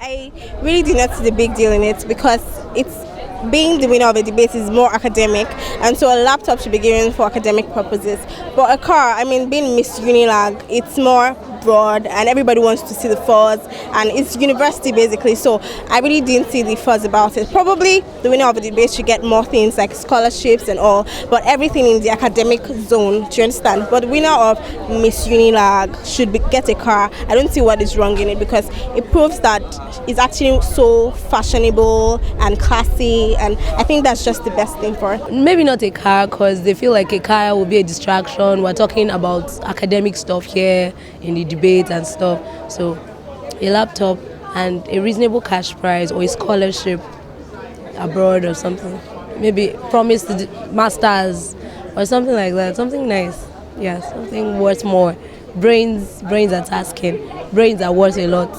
I really do not see the big deal in it because it's being the winner of a debate is more academic, and so a laptop should be given for academic purposes. But a car, being Miss UNILAG, it's more broad and everybody wants to see the fuzz, and it's university basically, so I really didn't see the fuzz about it. Probably the winner of the debate should get more things like scholarships and all, but everything in the academic zone, do you understand? But the winner of Miss UNILAG should get a car. I don't see what is wrong in it because it proves that it's actually so fashionable and classy, and I think that's just the best thing for it. Maybe not a car because they feel like a car will be a distraction. We're talking about academic stuff here in the debate and stuff. So a laptop and a reasonable cash prize or a scholarship abroad or something. Maybe promise the masters or something like that. Something nice. Yeah, something worth more. Brains are tasking. Brains are worth a lot.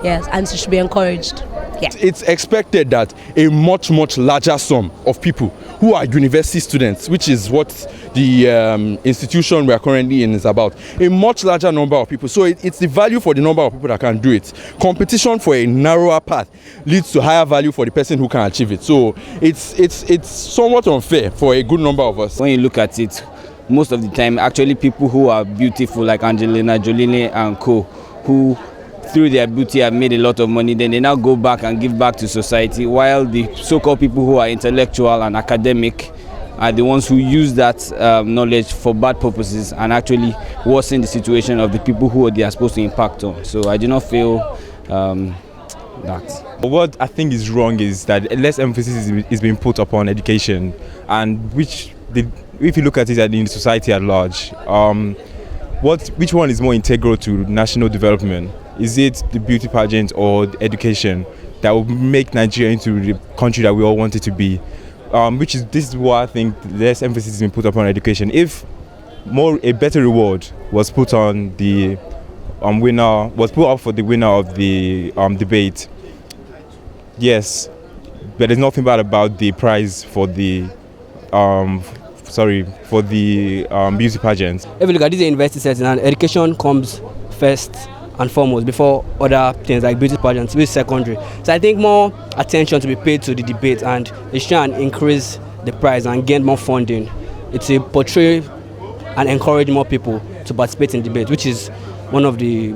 Yes, and it should be encouraged. Yeah. It's expected that a much larger sum of people who are university students, which is what the institution we are currently in is about, a much larger number of people. So it's the value for the number of people that can do it. Competition for a narrower path leads to higher value for the person who can achieve it. So it's somewhat unfair for a good number of us. When you look at it, most of the time, actually people who are beautiful like Angelina Jolie and co, who through their beauty have made a lot of money, then they now go back and give back to society, while the so-called people who are intellectual and academic are the ones who use that knowledge for bad purposes and actually worsen the situation of the people who they are supposed to impact on. So I do not feel that. What I think is wrong is that less emphasis is being put upon education, and if you look at it in society at large, which one is more integral to national development? Is it the beauty pageant or the education that will make Nigeria into the country that we all want it to be? This is why I think less emphasis is being put upon education. If a better reward was put on the put up for the winner of the debate, yes, but there's nothing bad about the prize for the beauty pageant. If you look at this university setting, and education comes first and foremost before other things like beauty pageants, which is secondary. So I think more attention to be paid to the debate, and they try and increase the prize and gain more funding. It's a portray and encourage more people to participate in debate, which is one of the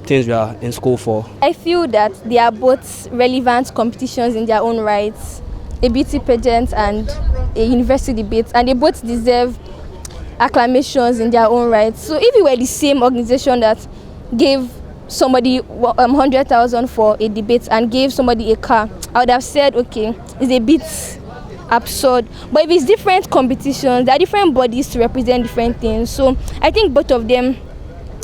things we are in school for. I feel that they are both relevant competitions in their own rights, a beauty pageant and a university debate, and they both deserve acclamations in their own rights. So if it were the same organization that gave somebody 100,000 for a debate and gave somebody a car, I would have said, okay, it's a bit absurd. But if it's different competitions, there are different bodies to represent different things. So I think both of them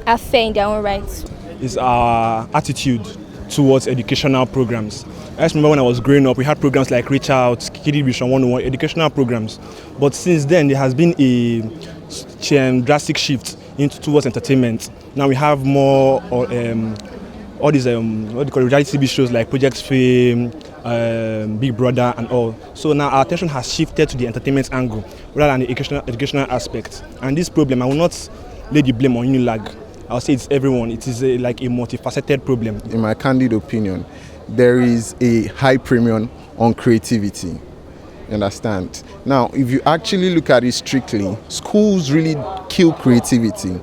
are fair in their own rights. It's our attitude towards educational programs. I just remember when I was growing up, we had programs like Reach Out, Kiddy Vision 101, educational programs. But since then, there has been a drastic shift towards entertainment. Now we have more all these reality TV shows like Project Fame, Big Brother and all. So now our attention has shifted to the entertainment angle rather than the educational aspect. And this problem, I will not lay the blame on UNILAG. I'll say it's everyone. It is like a multifaceted problem. In my candid opinion, there is a high premium on creativity. You understand? Now, if you actually look at it strictly, schools really kill creativity.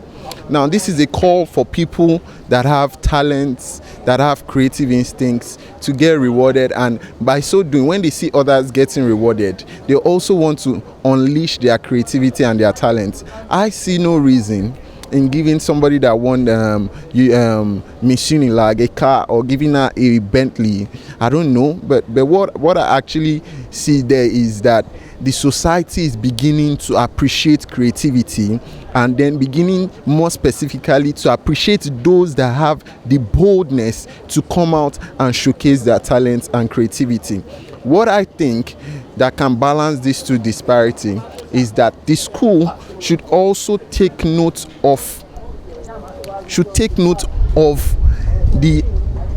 Now, this is a call for people that have talents, that have creative instincts to get rewarded, and by so doing, when they see others getting rewarded, they also want to unleash their creativity and their talents. I see no reason in giving somebody that won Miss UNILAG a car or giving her a Bentley. I don't know, but what I actually see there is that the society is beginning to appreciate creativity, and then beginning more specifically to appreciate those that have the boldness to come out and showcase their talents and creativity. What I think that can balance these two disparity is that the school should also take note of the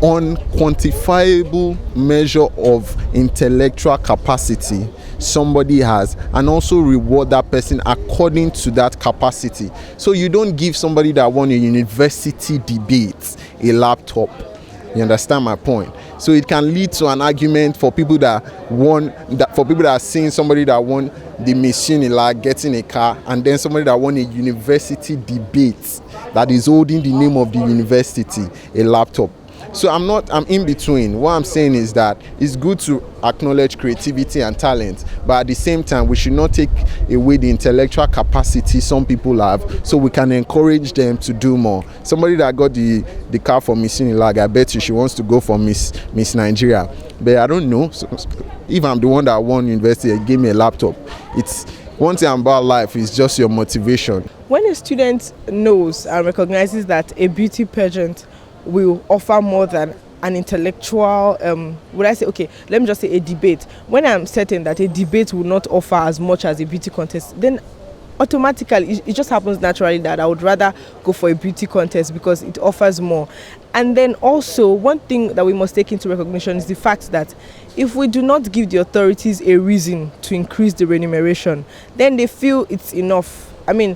unquantifiable measure of intellectual capacity somebody has, and also reward that person according to that capacity. So you don't give somebody that won a university debate a laptop You understand my point? So it can lead to an argument for people that are seeing somebody that won the Miss UNILAG getting a car, and then somebody that won a university debate that is holding the name of the university a laptop. So I'm in between. What I'm saying is that it's good to acknowledge creativity and talent, but at the same time, we should not take away the intellectual capacity some people have, so we can encourage them to do more. Somebody that got the car for Miss UNILAG, I bet you she wants to go for Miss Nigeria. But I don't know. So if I'm the one that won university and gave me a laptop, it's one thing about life is just your motivation. When a student knows and recognizes that a beauty pageant will offer more than an intellectual, let me just say a debate. When I'm certain that a debate will not offer as much as a beauty contest, then automatically it just happens naturally that I would rather go for a beauty contest because it offers more. And then also one thing that we must take into recognition is the fact that if we do not give the authorities a reason to increase the remuneration, then they feel it's enough. I mean,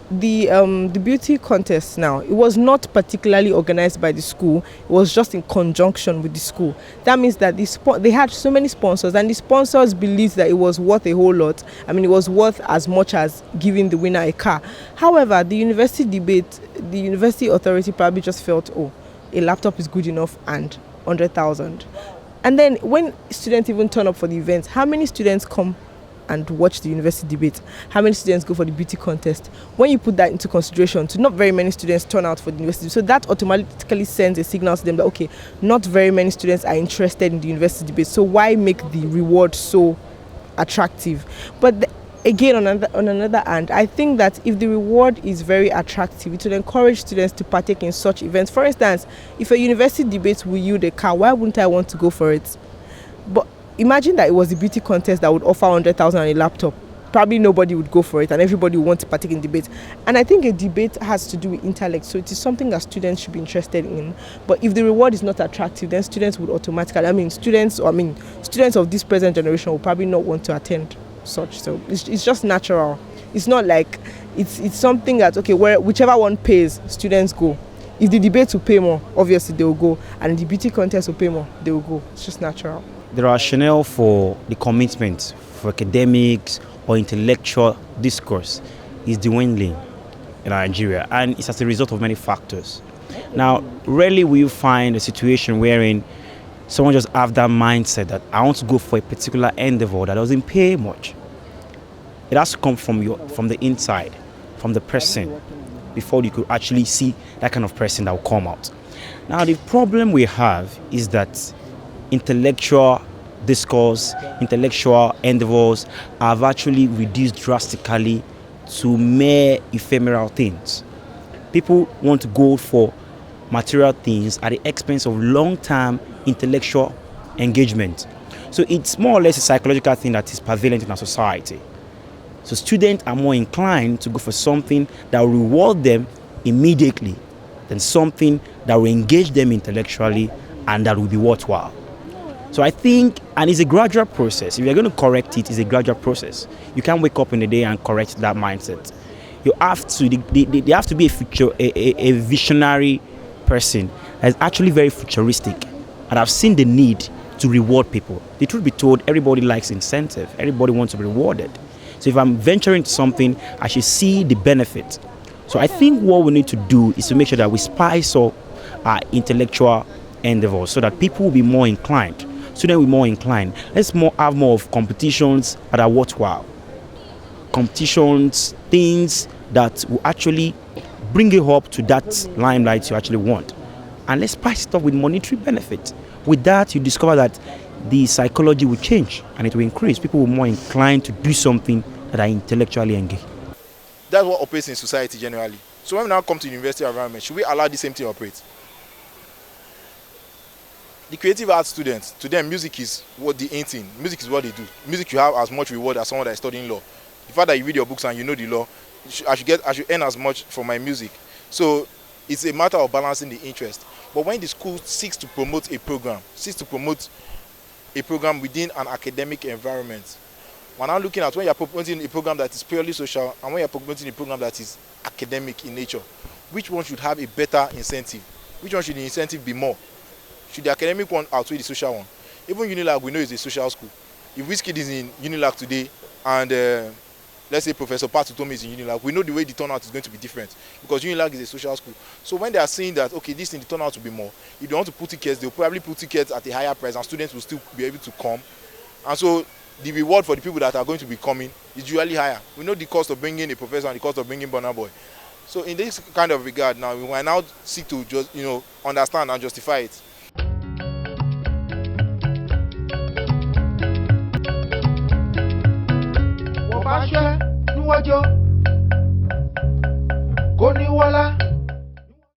the beauty contest now, it was not particularly organized by the school, it was just in conjunction with the school. That means that they had so many sponsors, and the sponsors believed that it was worth a whole lot. I mean, it was worth as much as giving the winner a car. However, the university debate, the university authority probably just felt, oh, a laptop is good enough and 100,000. And then when students even turn up for the event, how many students come and watch the university debate? How many students go for the beauty contest? When you put that into consideration, not very many students turn out for the university. So that automatically sends a signal to them that, okay, not very many students are interested in the university debate. So why make the reward so attractive? But again, on another hand, I think that if the reward is very attractive, it will encourage students to partake in such events. For instance, if a university debate will yield a car, why wouldn't I want to go for it? But imagine that it was a beauty contest that would offer 100,000 and a laptop. Probably nobody would go for it, and everybody would want to partake in debate. And I think a debate has to do with intellect, so it is something that students should be interested in. But if the reward is not attractive, then students would automatically, students of this present generation will probably not want to attend such. So it's just natural. It's not like it's something that, okay, whichever one pays, students go. If the debate will pay more, obviously they will go, and the beauty contest will pay more, they will go. It's just natural. The rationale for the commitment for academics or intellectual discourse is dwindling in Nigeria, and it's as a result of many factors. Now, rarely will you find a situation wherein someone just have that mindset that I want to go for a particular endeavor that doesn't pay much. It has to come from the inside, from the person, before you could actually see that kind of person that will come out. Now, the problem we have is that intellectual discourse, intellectual endeavors have actually reduced drastically to mere ephemeral things. People want to go for material things at the expense of long-term intellectual engagement. So it's more or less a psychological thing that is prevalent in our society. So students are more inclined to go for something that will reward them immediately than something that will engage them intellectually and that will be worthwhile. So I think, and it's a gradual process. If you're going to correct it, it's a gradual process. You can't wake up in a day and correct that mindset. You have to, they have to be a visionary person that is actually very futuristic. And I've seen the need to reward people. The truth be told, everybody likes incentive. Everybody wants to be rewarded. So if I'm venturing into something, I should see the benefit. So I think what we need to do is to make sure that we spice up our intellectual endeavors so that people will be more inclined. Students will be more inclined. Let's have more of competitions that are worthwhile. Competitions, things that will actually bring you up to that limelight you actually want. And let's spice it up with monetary benefit. With that, you discover that the psychology will change and it will increase. People will be more inclined to do something that are intellectually engaged. That's what operates in society generally. So when we now come to the university environment, should we allow the same thing to operate? The creative arts students, to them, music is what the aim thing. Music is what they do. Music, you have as much reward as someone that is studying law. The fact that you read your books and you know the law, I should earn as much from my music. So it's a matter of balancing the interest. But when the school seeks to promote a program within an academic environment, we're now looking at when you're promoting a program that is purely social and when you're promoting a program that is academic in nature, which one should have a better incentive? Which one should the incentive be more? should the academic one outweigh the social one? Even UNILAG, we know is a social school. If Wizkid is in UNILAG today and let's say Professor Patutomi is in UNILAG, we know the way the turnout is going to be different because UNILAG is a social school. So when they are saying that, okay, this thing, the turnout will be more, if they want to put tickets, they'll probably put tickets at a higher price and students will still be able to come. And so the reward for the people that are going to be coming is usually higher. We know the cost of bringing a professor and the cost of bringing Burna Boy. So in this kind of regard now, we will now seek to just, understand and justify it. Wọ́n bá ṣẹ́ níwájú.